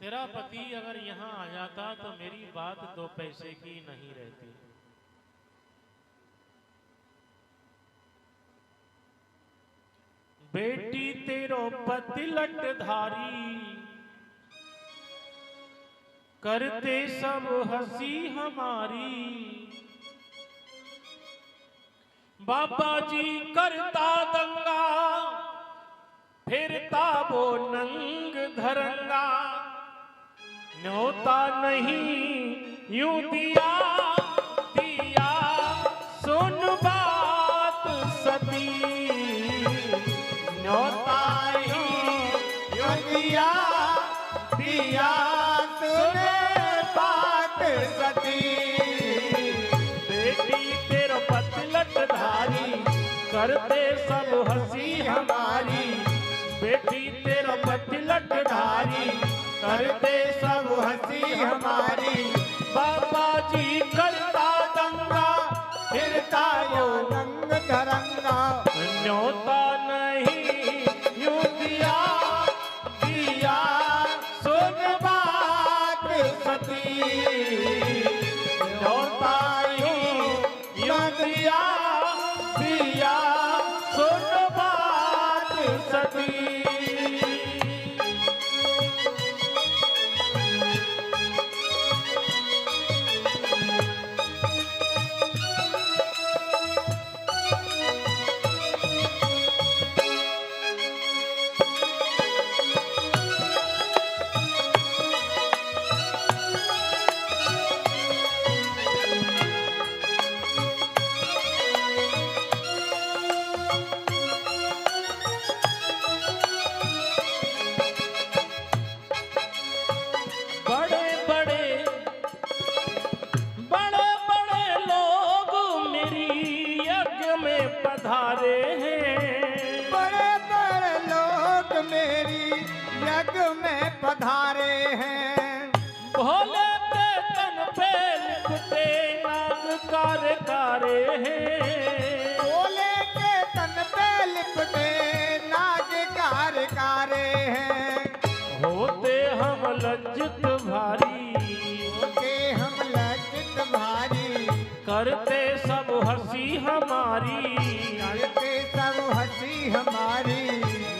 तेरा पति अगर यहाँ आ जाता तो मेरी बात 2 पैसे की नहीं रहती। बेटी तेरो पति लटधारी, करते सब हंसी हमारी। बाबा जी करता दंगा, फिरता वो नंग धरंगा। न्योता नहीं यूं दिया, दिया सुन बात सती। न्योता ही यूं दिया, दिया सुन बात सती। बेटी तेरा पति लटधारी, करते सब हंसी हमारी। बेटी तेरा पति लटधारी, करते सब हंसी हमारी। बाबा जी करता दंगा, फिरता यो रंग धरंगा। न्योता नहीं यूं दिया, दिया सुन बात सती। न्योता यूं दिया, दिया सुन बात सती। पधारे हैं। बड़े बड़े लोग मेरी यज्ञ में पधारे हैं। भोले के तन पे लिपटे नाग कारे कारे हैं। भोले के तन पे लिपटे नाग कार कारे हैं। होते हम लज्जित भारी, होते हम लज्जित भारी। करते सब हंसी हमारी। करते सब हंसी हमारी।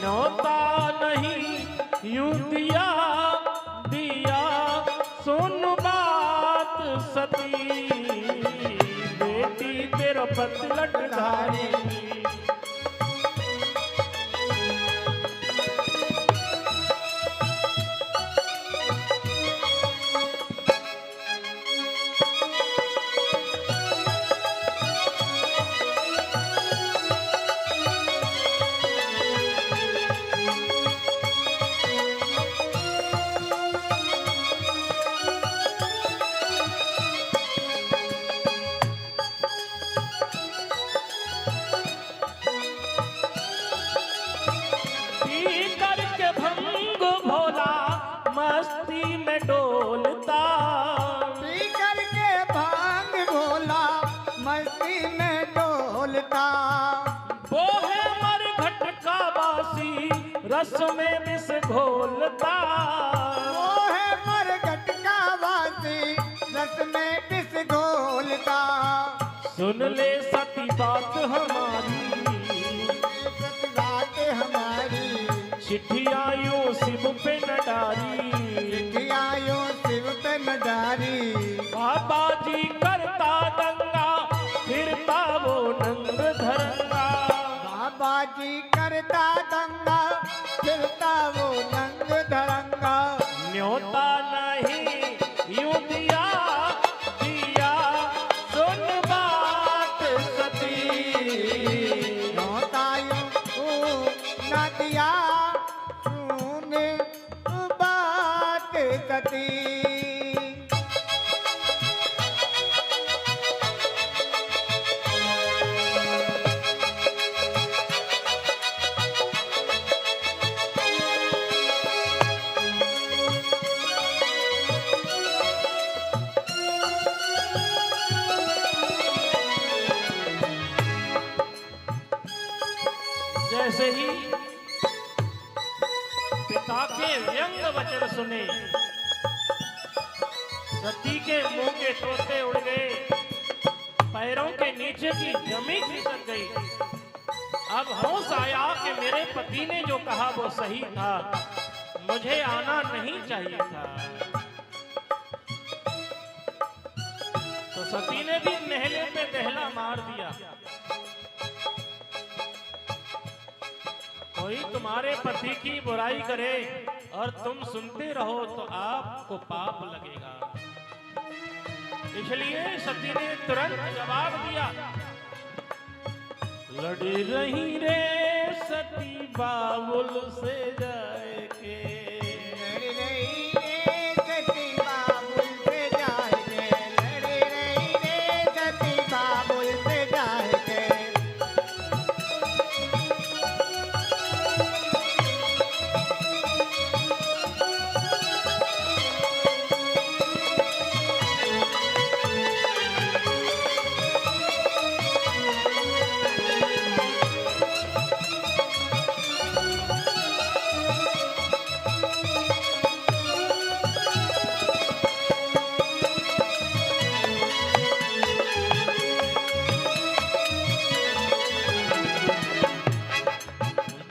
न्योता नहीं यूं दिया, दिया सुन बात सती। बेटी तेरा पति लटधारी, मस्ती में डोलता। पी करके भांग भोला मस्ती में डोलता। वो है मर घटका बासी, रस में विष घोलता। वो है मर घटका बासी, रस में विष घोलता। सुन ले सती बात हमारी, सती बात हमारी। चिट्ठियां यूं शिव पे न डारी। चिट्ठियां यूं शिव पे न डारी। बाबा जी करता दंगा, फिरता वो नंग धरंगा। बाबा जी करता दंगा, फिरता वो नंग धरंगा। न्योता नहीं यूं दिया, दिया सुन बात सती। न्योता यूं न दिया, सुन बात सती। जैसे ही पिता के व्यंग वचन सुने, सती के मुंह के तोते उड़ गए, पैरों के नीचे की जमीन खिसक गई। अब होश आया कि मेरे पति ने जो कहा वो सही था, मुझे आना नहीं चाहिए था। तो सती ने भी नहले पे दहला मार दिया। कोई तुम्हारे पति की बुराई करे और तुम सुनते रहो तो आपको पाप लगेगा। इसलिए सती ने तुरंत जवाब दिया, लड़ी रही रे सती बाबुल से जाए के, लड़ रही रे सती बाबुल से जाए के, लड़ रही रे सती बाबुल से जाए के।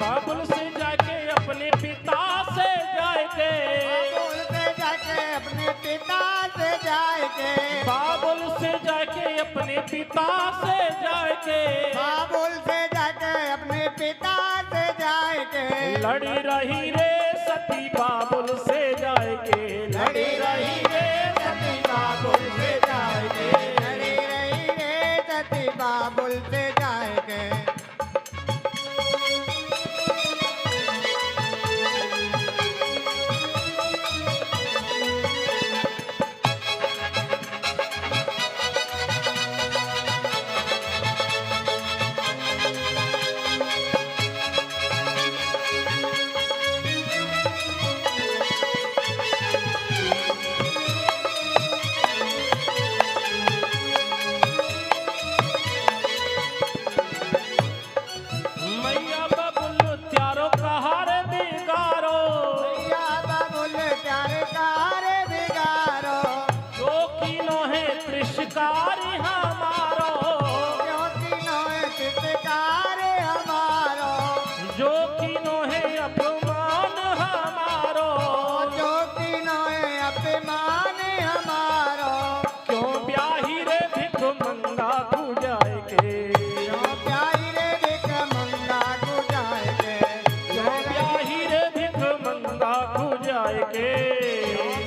बाबुल से जाके अपने पिता से जाके, बाबुल से जाके अपने पिता से जाए के, बाबुल से जाके अपने पिता से जाके, बाबुल से जाके अपने पिता से जाए के। लड़ी रही रे सती बाबुल से जाके, लड़ी रही रे सती बाबुल से जाके। लड़ी रही रे सती बाबुल से जाए के। मैया बबुल त्यारो कहार बिगारो, मैया बाबुल प्यार कार बिगारो, जो कीनो है कृषकारी हमारो, क्यों तीनों चित्कार हमारो, जो कीनो है अपमान हमारो, जो तीनों अपमान हमारो। क्यों ब्याही रे भिख मंगा तू जाए के, क्यों प्यारी रे भिख मंगा तू जाए के, क्यों ब्याही रे भिख मंगा तू जाए के।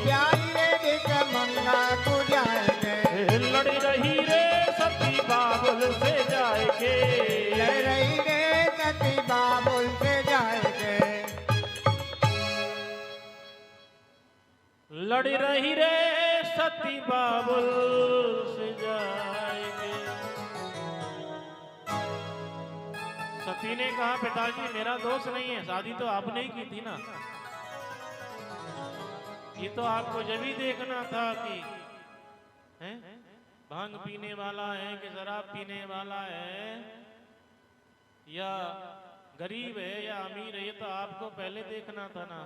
प्यारी रे भिख मंगा तू जाए के। लड़ी रही रे सती बाबुल से जाए के, लड़ रही रे सती बाबुल से जाए के। लड़ी रही रे सती बाबुल से जाएंगे। सती ने कहा, पिताजी मेरा दोष नहीं है, शादी तो आपने ही की थी ना, ये तो आपको जब ही देखना था कि हैं भांग पीने वाला है कि शराब पीने वाला है, या गरीब है या अमीर है, ये तो आपको पहले देखना था ना।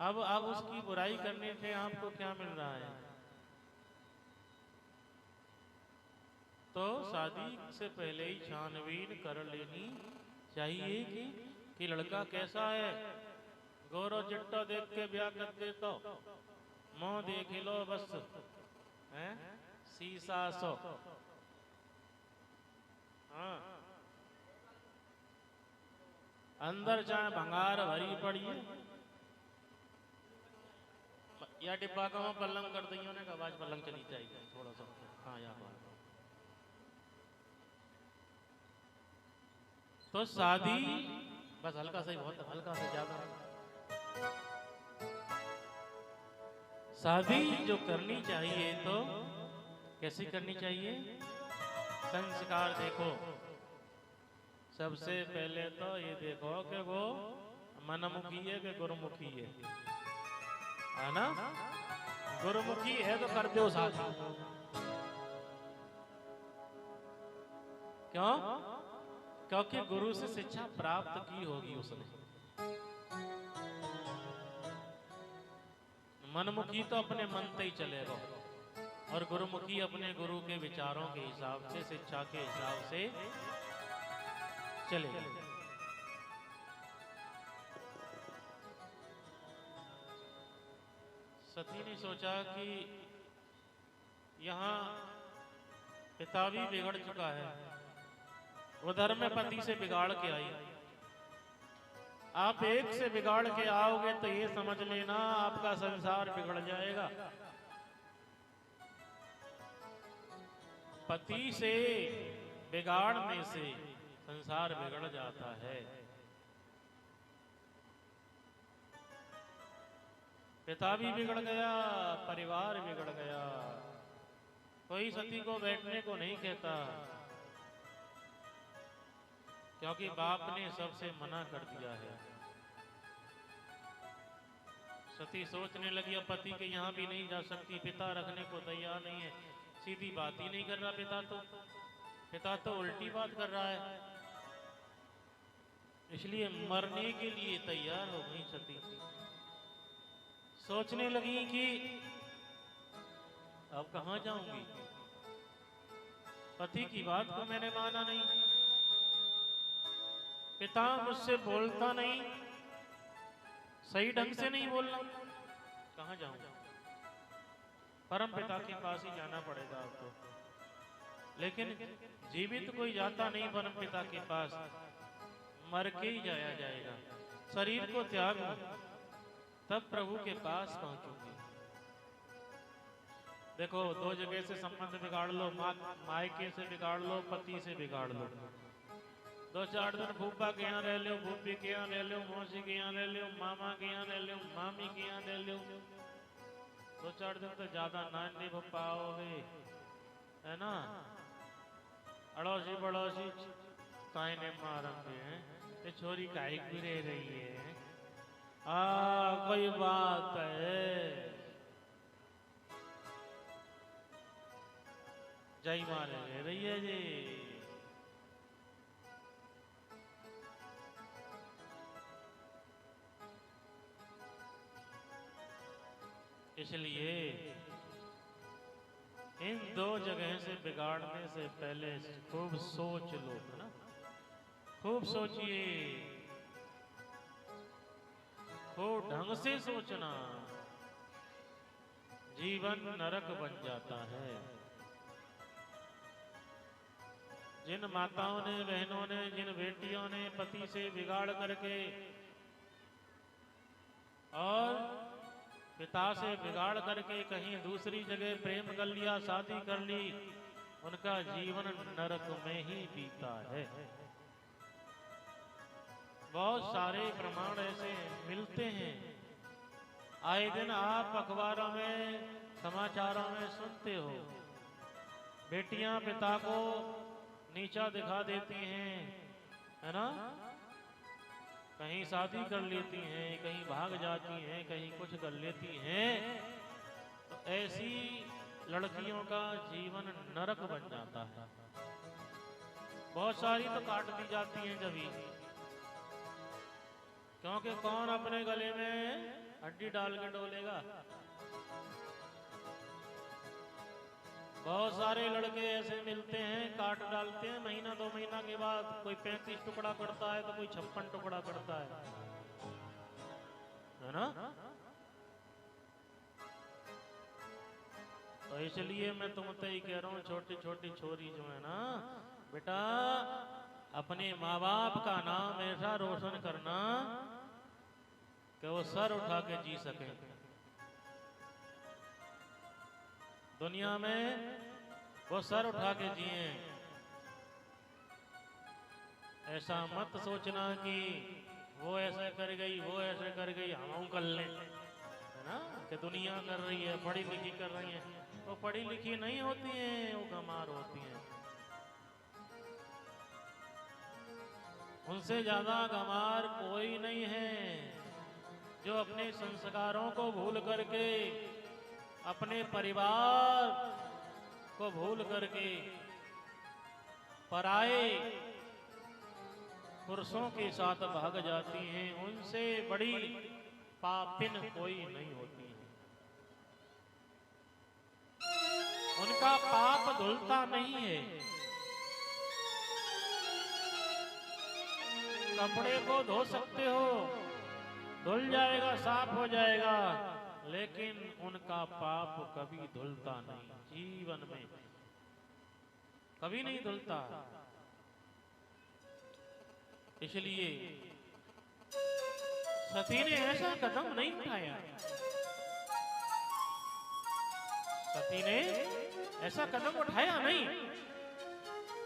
अब उसकी बुराई करने से आपको क्या मिल रहा है? तो शादी से पहले ही छानबीन कर लेनी चाहिए कि लड़का कैसा है। गोरो चिट्टो देख के ब्याह कर दे तो मुंह देख लो बस, हैं शीशा सो। हाँ, अंदर चाहे भंगार भरी पड़ी है या डिब्बा का वहाँ पलंग कर दी उन्हें, आवाज पलंग चली चाहिए थोड़ा सा। हाँ यहाँ तो शादी बस हल्का सा ही, बहुत हल्का सा, ज्यादा शादी जो करनी चाहिए तो कैसी करनी चाहिए? संस्कार देखो, सबसे पहले तो ये देखो कि वो मनमुखी है कि गुरुमुखी है ना? गुरुमुखी है तो कर दो शादी। क्यों? क्योंकि गुरु से शिक्षा प्राप्त की होगी उसने। मनमुखी तो अपने मन से ही चलेगा, और गुरुमुखी अपने गुरु के विचारों के हिसाब से, शिक्षा के हिसाब से चले। सती ने सोचा कि यहाँ पिता भी बिगड़ चुका है, उधर में पति से बिगाड़ के आई। आप एक से बिगाड़ के आओगे तो ये समझ लेना आपका संसार बिगड़ जाएगा। पति से बिगाड़ने से संसार बिगड़ जाता है। पिता भी बिगड़ गया, परिवार बिगड़ गया। कोई सती को बैठने को नहीं कहता, क्योंकि बाप ने सबसे मना कर दिया है। सती सोचने लगी अब पति के यहाँ भी नहीं जा सकती, पिता रखने को तैयार नहीं है। सीधी बात ही नहीं कर रहा पिता तो उल्टी बात कर रहा है। इसलिए मरने के लिए तैयार हो गई सती। सोचने लगी कि अब कहाँ जाऊंगी, पति की बात को मैंने माना नहीं, पिता मुझसे बोलता नहीं, सही ढंग से नहीं बोलना, कहाँ जाऊंगा। परम पिता के पास ही जाना पड़ेगा आपको। लेकिन जीवित कोई जाता नहीं परम पिता के पास, मर के ही जाया जाएगा। शरीर को त्याग तब प्रभु के पास पहुंचूंगी। देखो, दो जगह से संबंध बिगाड़ लो, मायके से बिगाड़ लो, पति से बिगाड़ लो। 2-4 दिन फूफा के यहाँ रह लो, फूफी के यहाँ रह लो, मौसी के यहाँ रह लो, मामा के यहाँ रह लो, मामी के यहाँ रह लो। 2-4 दिन तो ज्यादा ना नहीं पाओगे, है ना। अड़ोसी पड़ोसी काहे ने मारेंगे, ये छोरी काहे की रह रही है, कोई बात है, जय मारे ले रही है जी। इसलिए इन 2 जगह से बिगाड़ने से पहले खूब सोच लो, है ना। खूब सोचिए, खूब ढंग से सोचना। जीवन नरक बन जाता है। जिन माताओं ने, बहनों ने, जिन बेटियों ने पति से बिगाड़ करके और पिता से बिगाड़ करके कहीं दूसरी जगह प्रेम कर लिया, शादी कर ली, उनका जीवन नरक में ही बीता है। बहुत सारे प्रमाण ऐसे मिलते हैं, आए दिन आप अखबारों में, समाचारों में सुनते हो। बेटियां पिता को नीचा दिखा देती हैं, है ना। कहीं शादी कर लेती हैं, कहीं भाग जाती हैं, कहीं कुछ कर लेती हैं। तो ऐसी लड़कियों का जीवन नरक बन जाता है। बहुत सारी तो काट दी जाती हैं जभी, क्योंकि कौन अपने गले में हड्डी डाल के डोलेगा। बहुत सारे लड़के ऐसे मिलते हैं, काट डालते हैं, महीना 2 महीना के बाद कोई 35 टुकड़ा करता है, तो कोई 56 टुकड़ा करता है ना। तो इसलिए मैं तुमसे ही कह रहा हूँ, छोटी छोटी छोरी जो है ना बेटा, अपने माँ बाप का नाम ऐसा रोशन करना कि वो सर उठा के जी सके। दुनिया में वो सर उठा के जिए। ऐसा मत सोचना कि वो ऐसा कर गई, वो ऐसे कर गई, हम कर लें, है ना। कि दुनिया कर रही है, पढ़ी लिखी कर रही है, तो पढ़ी लिखी नहीं होती हैं, वो गंवार होती हैं। उनसे ज्यादा गंवार कोई नहीं है जो अपने संस्कारों को भूल करके, अपने परिवार को भूल करके पराए पुरुषों के साथ भाग जाती हैं। उनसे बड़ी पापिन कोई नहीं होती है। उनका पाप धुलता नहीं है। कपड़े को धो सकते हो, धुल जाएगा, साफ हो जाएगा, लेकिन उनका पाप कभी धुलता नहीं, जीवन में कभी नहीं धुलता। इसलिए सती ने ऐसा कदम नहीं उठाया, सती ने ऐसा कदम उठाया नहीं।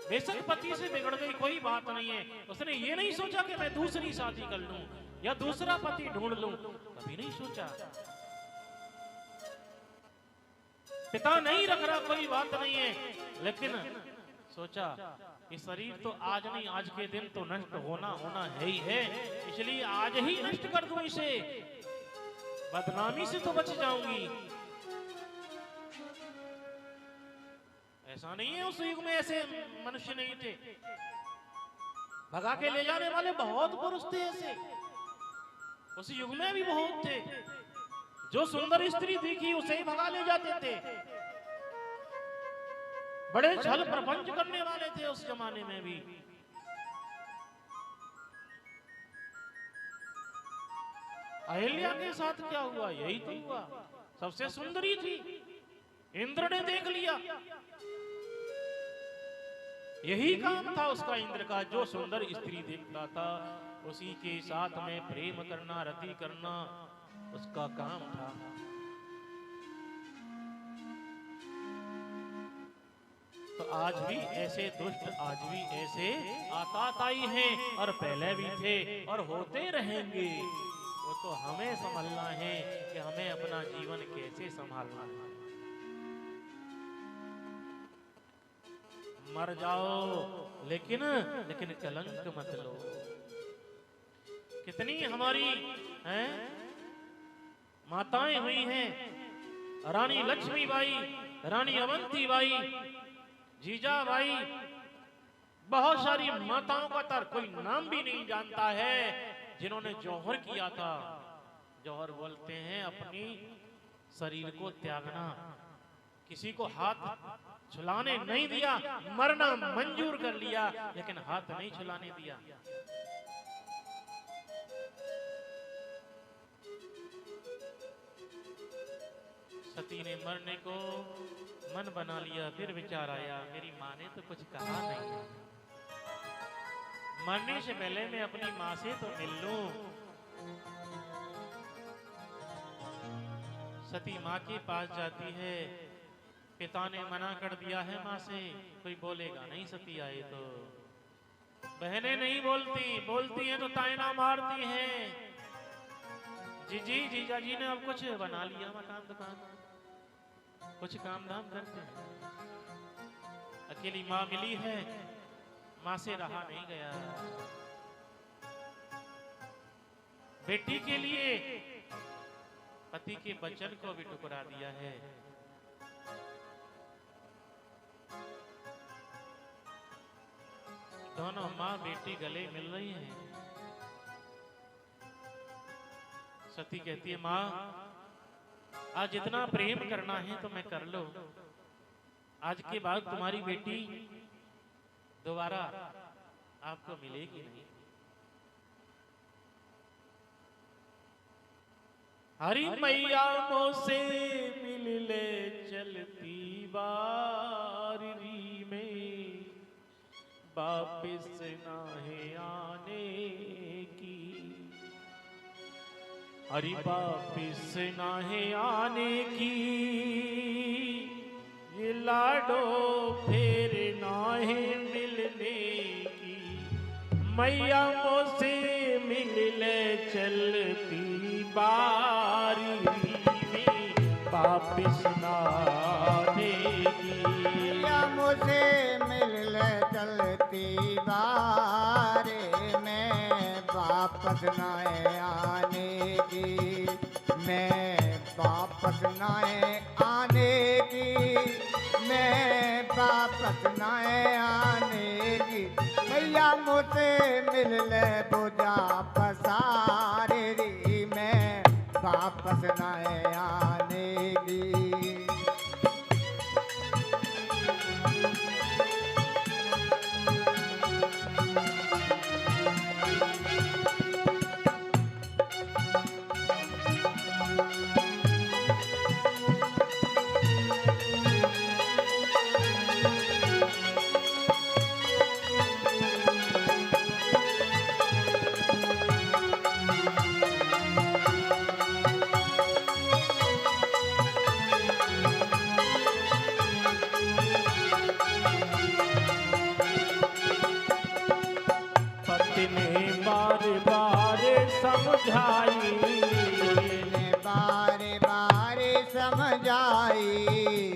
बेशक पति से बिगड़ गई, कोई बात नहीं है, उसने ये नहीं सोचा कि मैं दूसरी शादी कर लूं या दूसरा पति ढूंढ लूं, कभी नहीं सोचा। पिता नहीं रख रहा, कोई बात नहीं है, लेकिन सोचा कि शरीर तो आज नहीं, आज के दिन तो नष्ट होना होना है ही है, इसलिए आज ही नष्ट कर दूं इसे, बदनामी से तो बच जाऊंगी। ऐसा नहीं है, उस युग में ऐसे मनुष्य नहीं थे, भगा के ले जाने वाले बहुत पुरुष थे ऐसे, उस युग में भी बहुत थे। जो सुंदर स्त्री दिखी उसे ही भगा ले जाते थे। बड़े छल प्रपंच करने वाले थे उस जमाने में भी। अहिल्या के साथ क्या हुआ? यही तो हुआ, सबसे सुंदरी थी, इंद्र ने देख लिया। यही काम था उसका, इंद्र का, जो सुंदर स्त्री देखता था उसी के साथ में प्रेम करना, रति करना उसका काम था। तो आज भी ऐसे दुष्ट, आज भी ऐसे आताताई हैं, और पहले भी थे और होते रहेंगे। वो तो हमें संभलना है कि हमें अपना जीवन कैसे संभालना है। मर जाओ लेकिन कलंक मत लो। कितनी हमारी हैं माताएं हुई हैं, रानी लक्ष्मीबाई, रानी अवंतीबाई, जीजाबाई, बहुत सारी माताओं का तर कोई नाम भी नहीं जानता है जिन्होंने जौहर किया था। जौहर बोलते हैं अपनी शरीर को त्यागना, किसी को हाथ छुलाने नहीं दिया, मरना मंजूर कर लिया लेकिन हाथ नहीं छुलाने दिया। सती ने मरने को मन बना लिया, फिर विचार आया मेरी माँ ने तो कुछ कहा नहीं, मरने से पहले मैं अपनी माँ से तो मिल लूं। सती माँ के पास जाती है, पिता ने मना कर दिया है माँ से, कोई बोलेगा नहीं सती आए तो। बहनें नहीं बोलती, बोलती हैं तो तायना मारती हैं। जीजी, जीजा जी ने अब कुछ बना लिया मकान दुकान, कुछ काम धाम करते हैं। अकेली माँ मिली है, माँ से रहा नहीं गया। बेटी के लिए पति के वचन को भी ठुकरा दिया है। दोनों माँ बेटी गले मिल रही हैं। सती कहती है माँ आज इतना प्रेम करना है तो मैं कर लो, आज के बाद तुम्हारी बेटी दोबारा आपको मिलेगी नहीं। हरी मैया मोसे मिल ले चलती बारी में, वापिस ना है आने की। हरी वापिस ना है आने की, ये लाडो फिर ना है मिलने की। मैया मोसे मिल ले चलती बारी में, वापिस ना आने की। मैया मुझे मिल ले चलती बारे में, वापस ना आने की। मैं वापस ना आने की, मैं वापस ना आने की। मैया मुझे मिल ले बुझा पसारे री, मैं वापस ना आने की।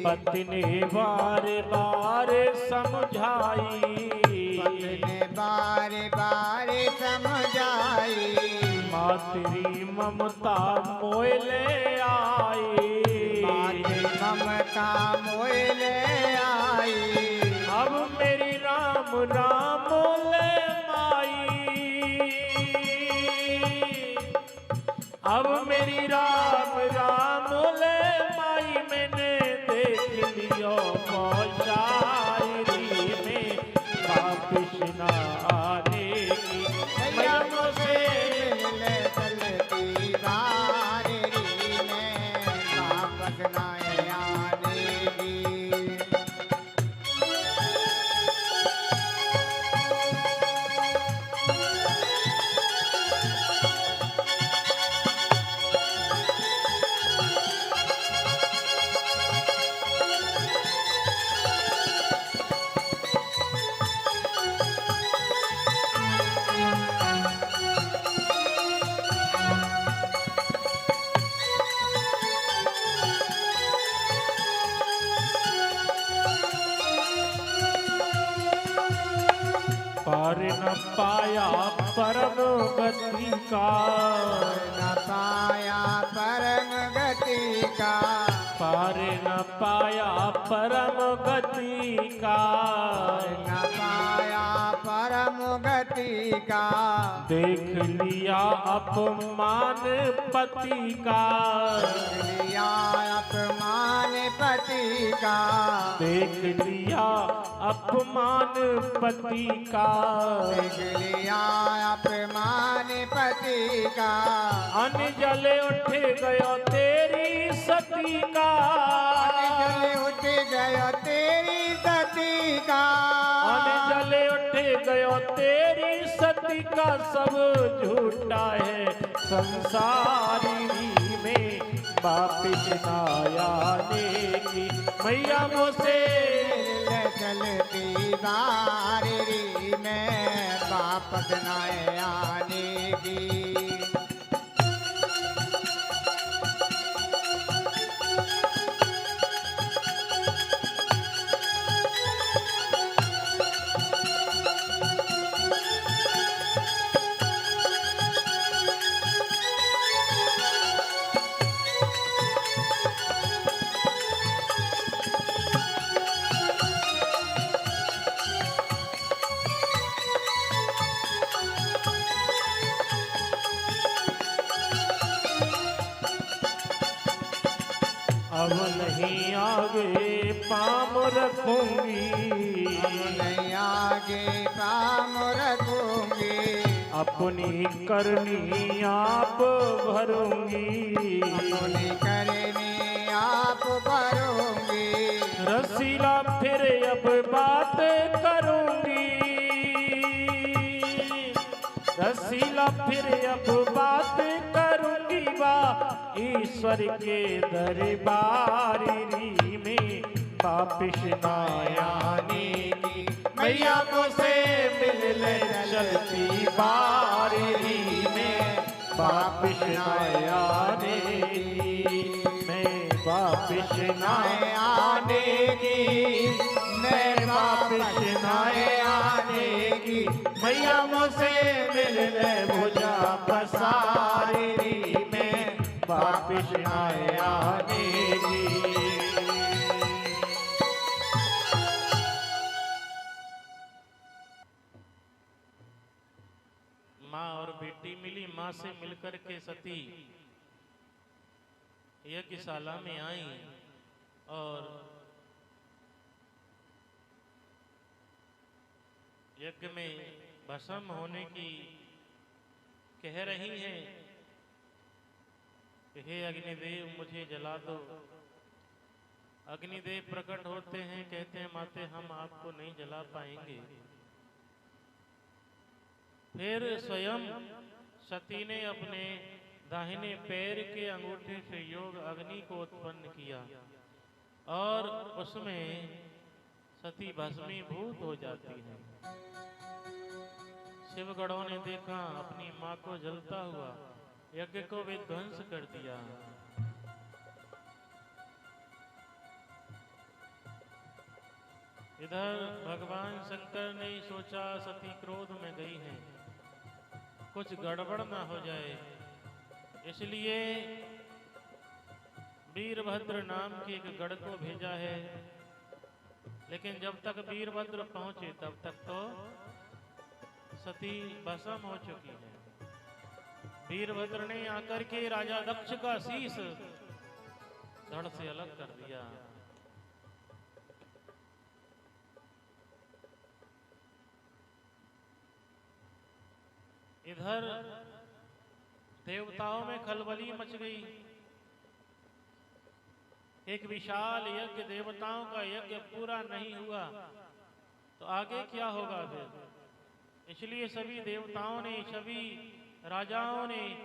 पति ने बार बार समझाई, पति ने बार बार समझाई, माँ तेरी ममता मोह ले आई, माँ तेरी ममता मोह ले आई, अब मेरी राम राम ले माई, अब मेरी राम राम ले माई, मैंने देख लियो शायरी में वापिस न आने की, मैया मुझसे मिलने चलती बारी में वापस न आने की। पार न पाया परम गति का, न पाया परम गति का, पार न पाया परम गति का, न पाया परम गति का, देख लिया अपमान पति का, लिया अपमान पति का, देख लिया अपमान पति का, देख लिया अपमान पति का, अन जले उठ गयो तेरी सती का, जले उठ गयो तेरी सती का, अन जले उठ गयो तेरी सती का, सब झूठा है संसारी में वापिस न आने की, मैया मोसे मिल चलती बारी में वापस न आने की। अब नहीं आगे पाम रखूंगी, नहीं आगे काम रखूंगी, अपनी करनी आप भरूंगी, अपनी करनी आप भरूंगी, रसीला फिर अब बात करूंगी, रसीला फिर अब बात करूंगी, बा ईश्वर के दरबारी में वापिस न आने की, मैया को से मिलने चलती बारी में वापिस न आने की, मैं वापिस न आने की, मैं वापिस न आने की, मैया मुझसे मिलने भुजा पसारी में वापिस न आने की। माँ और बेटी मिली, माँ से मिलकर के सती यज्ञशाला में आई और यज्ञ में भस्म होने की कह रही हैं कि हे अग्निदेव मुझे जला दो। अग्निदेव प्रकट होते हैं, कहते हैं माते हम आपको नहीं जला पाएंगे। फिर स्वयं सती ने अपने दाहिने पैर के अंगूठे से योग अग्नि को उत्पन्न किया और उसमें सती भस्मीभूत हो जाती है। शिवगणों ने देखा अपनी मां को जलता हुआ, यज्ञ को विध्वंस कर दिया। इधर भगवान शंकर ने सोचा सती क्रोध में गई हैं, कुछ गड़बड़ ना हो जाए, इसलिए वीरभद्र नाम के एक गढ़ को भेजा है। लेकिन जब तक वीरभद्र पहुंचे तब तक तो सती भस्म हो चुकी है। वीरभद्र ने आकर के राजा दक्ष का शीश धड़ से अलग कर दिया। इधर देवताओं में खलबली मच गई। एक विशाल यज्ञ, देवताओं का यज्ञ पूरा नहीं हुआ तो आगे क्या होगा फिर। इसलिए सभी देवताओं ने, सभी राजाओं ने,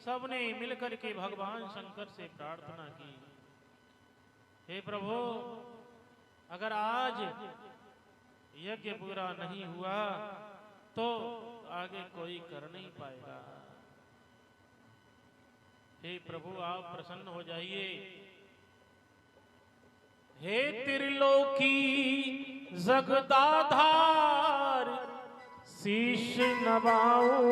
सबने मिलकर के भगवान शंकर से प्रार्थना की, हे प्रभु, अगर आज यज्ञ पूरा नहीं हुआ तो आगे कोई कर नहीं पाएगा। हे प्रभु, आप प्रसन्न हो जाइए। हे त्रिलोकी जगदाधार, शीश नवाऊं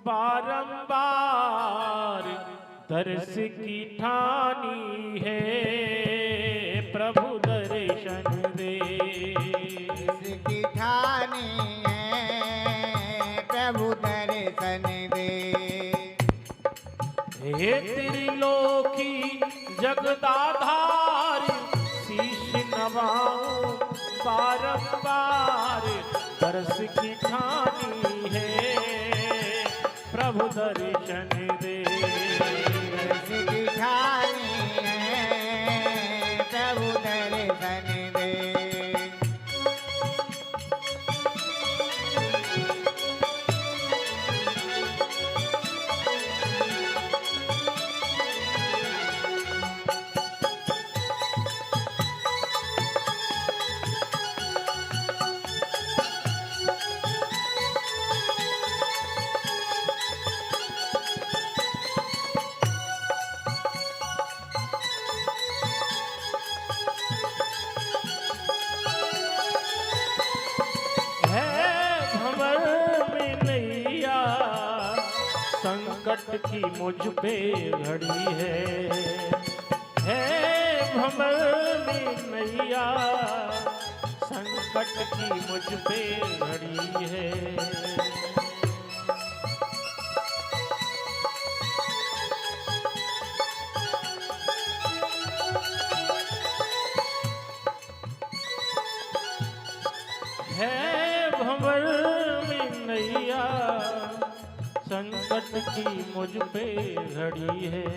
बारंबार, दर्श की ठानी है प्रभु दर्शन दे। दर्श की ठानी है प्रभु दर्शन दे। हे त्रिलोकी जगदाधार, शीश नवाऊं बारंबार, दर्श की ठानी है प्रभु दर्शन दे। दर्श की ठानी है प्रभु दर्शन दे। संकट की मुझ पे घड़ी है भंवर में नैया, संकट की मुझ पे घड़ी है। भंवर में नैया, संकट की मुझ पे घड़ी है।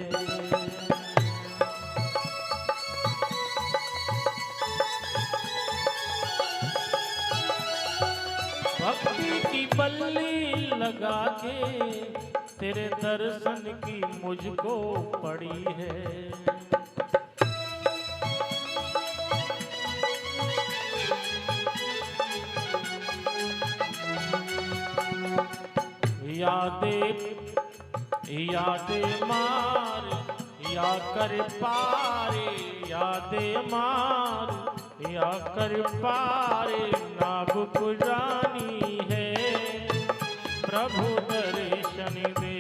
भक्ति की बल्ली लगा के तेरे दर्शन की मुझको पड़ी है। यादे मार या कर पारे, यादे मार या कर पारे, नाभ पुरानी है प्रभु दर्शन दे।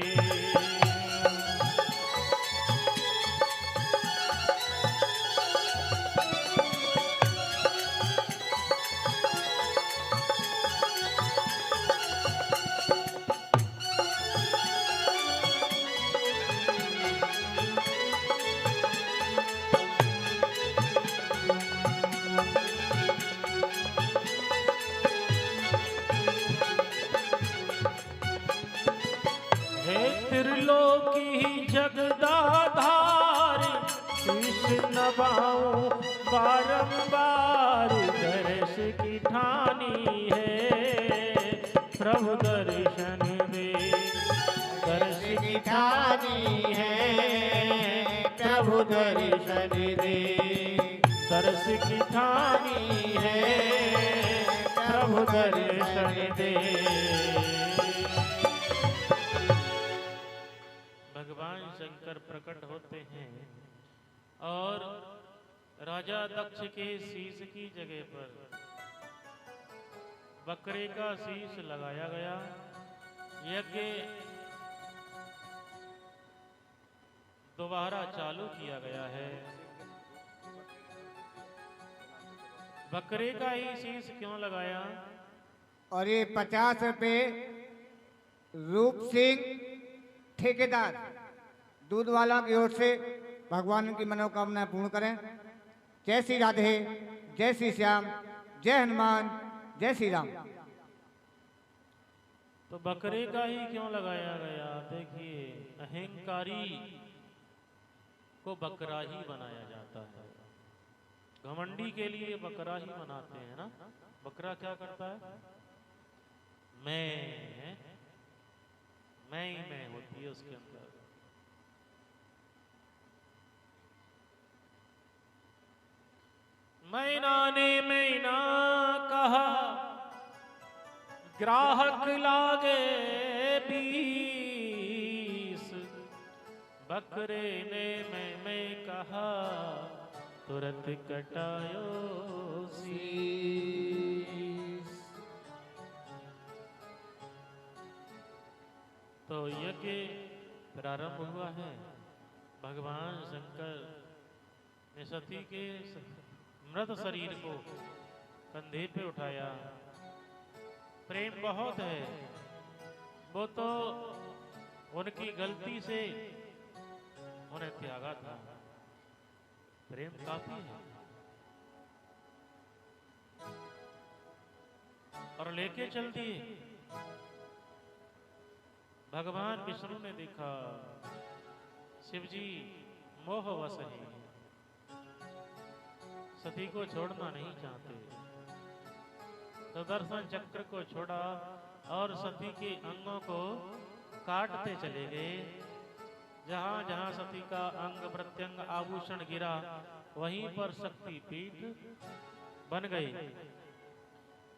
त्रिलोकी जगदाधार, शीश नवाऊं बारंबार, दर्श की ठानी है प्रभु दर्शन दे। दर्श की ठानी है प्रभु दर्शन दे। दर्श की ठानी है प्रभु दर्शन दे। भगवान शंकर प्रकट होते हैं और राजा दक्ष के शीश की जगह पर बकरे का शीश लगाया गया। यज्ञ दोबारा चालू किया गया है। बकरे का ही शीश क्यों लगाया? और ये 50 रुपए रूप सिंह ठेकेदार दूध वाला की ओर से भगवान की मनोकामना पूर्ण करें। जय श्री राधे, जय श्री श्याम, जय हनुमान, जय श्री राम। तो बकरे का ही क्यों लगाया गया? देखिए, अहंकारी को बकरा ही बनाया जाता है। घमंडी के लिए बकरा ही बनाते हैं ना। बकरा क्या करता है? मैं ही मैं होती है उसके अंदर। मैना ने मैना कहा, ग्राहक लागे 20। बकरे ने मैं कहा, तुरंत कटायो शीश। तो यज्ञ प्रारंभ हुआ है। भगवान शंकर ने सती के मृत शरीर को कंधे पे उठाया। प्रेम बहुत है, वो तो उनकी गलती से उन्हें त्यागा था। प्रेम काफी है। और लेके चल दिए। भगवान विष्णु ने देखा शिवजी मोहवश है, सती को छोड़ना नहीं चाहते। सुदर्शन चक्र को छोड़ा और सती के अंगों को काटते चले गए। जहां जहां सती का अंग प्रत्यंग आभूषण गिरा, वहीं पर शक्ति पीठ बन गई।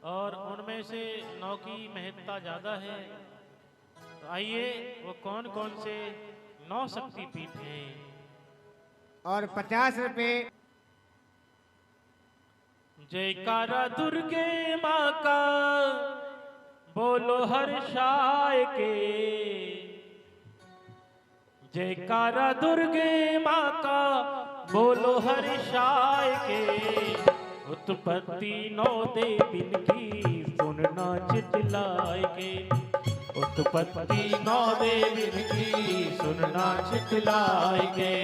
और उनमें से 9 की महत्ता ज्यादा है। तो आइए, वो कौन कौन से 9 शक्ति पीठ हैं। और 50 रुपए जयकारा दुर्गे माँ का बोलो हर्षाय के। जयकारा दुर्गे माँ का बोलो हर्षाय के। उत्पत्ति 9 देवीन की सुनना चितलाय के। उत्पत्ति 9 देवीन की सुनना चितलाय के।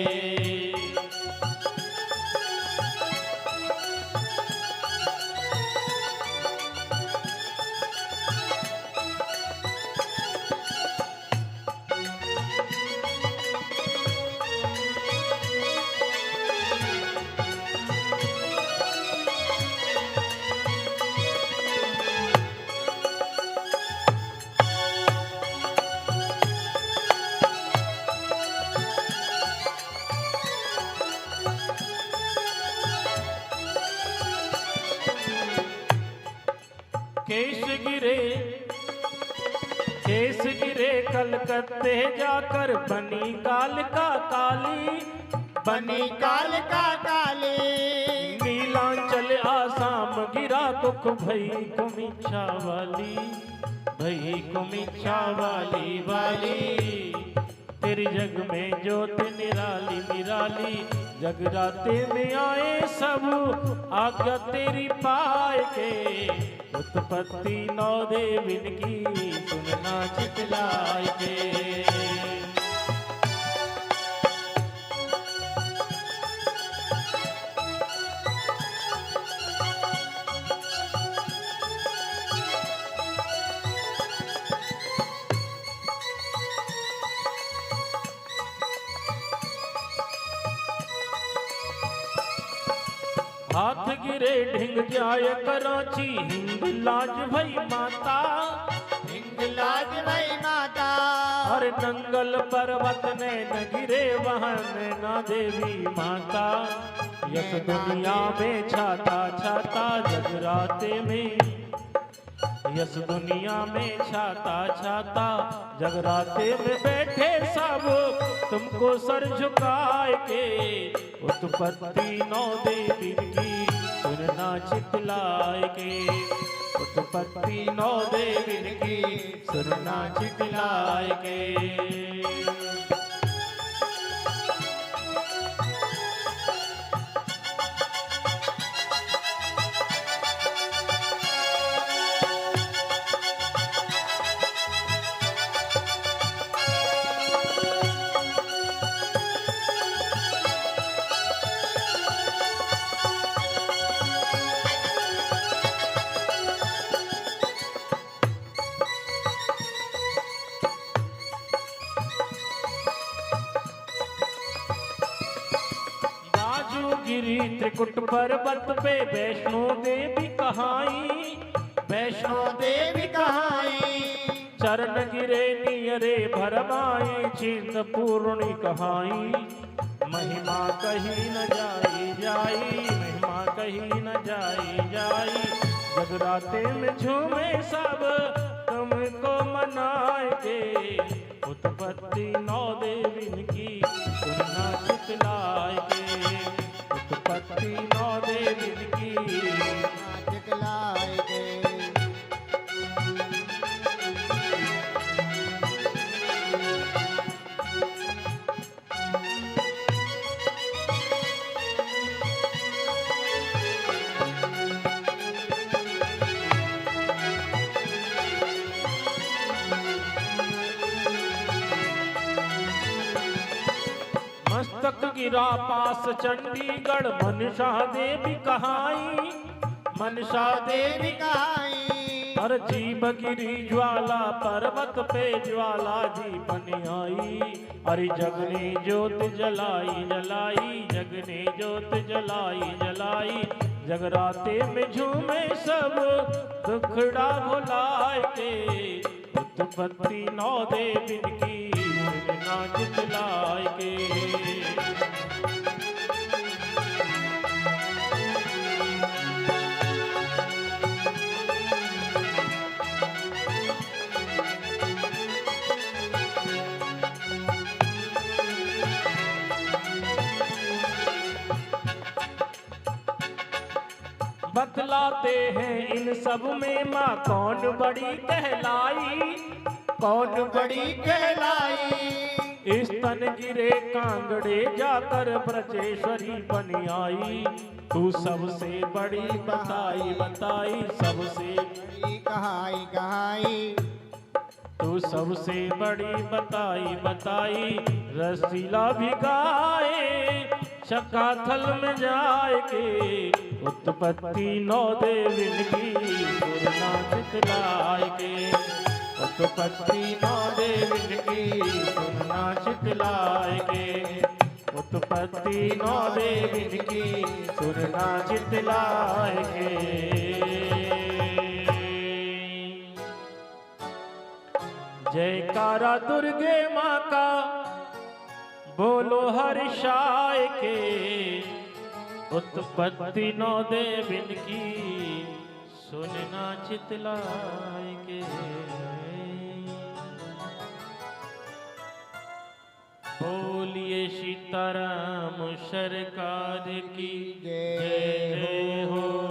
केस गिरे कलकत्ते जाकर, बनी काल का काली। बनी काल का काली। नीलांचल आसाम गिरा कुक भई कुमिच्छा वाली। भई कुमिच्छा वाली वाली। तेरी जग में ज्योत निराली निराली। जगराते में आए सब आज्ञा तेरी पाए के। उत्पत्ति 9 देवीन की सुनना चितलाय के। हाथ गिरे ढिंग जाय कराची, हिंग लाज भई माता। हिंग लाज भई माता। और नंगल पर्वत ने न गिरे, वहां नैना देवी माता। यस दुनिया में छाता छाता जगराते में। यस दुनिया में छाता छाता जगराते में बैठे सब तुमको सर झुकाए के उत्पत्ति 9 देवी की सुनना चितलाए के उत्पत्ति 9 देवी की सुनना चितलाए के। गिरी त्रिकुट पर्वत पे वैष्णो देवी कहाई वैष्णो देवी कहाई चरण गिरे नियरे भरमाई चिंत पूर्णी कहाई महिमा कहीं न जाई महिमा कहीं न जाई जगराते में झूमे सब तुमको मनाए के उत्पत्ति 9 देवी की सुनना चितलाए के उत्पत्ति 9 देवी की चितलाए के। मस्तक गिरा पास चंडीगढ़ मनसा देवी कहाई मनसा देवी कहाई और जीव गिरी ज्वाला पर्वत पे ज्वाला जी बन आई अरे जगने ज्योत जलाई जगने ज्योत जलाई जगराते में झूमे सब दुखड़ा भुलाए के उत्पत्ति 9 देवी की सुनना चितलाए के। बतलाते हैं इन सब में माँ कौन बड़ी कहलाई कौन बड़ी कहलाई स्तन गिरे कांगड़े जाकर ब्रजेश्वरी बन आई तू सबसे बड़ी बताई सबसे बड़ी कहाई तू सबसे बड़ी बताई रसीला भी गाए शकाथल में जाए के उत्पत्ति 9 देवी की सुनना चितलाए के उत्पत्ति 9 देवी की सुनना चितलाए के उत्पत्ति 9 देवी की सुनना चितलाए के। जयकारा दुर्गे माँ का बोलो हर्षाय के उत्पत्ति 9 देवी की सुनना चितलाए के। बोलिए सीताराम सरकार की जय हो।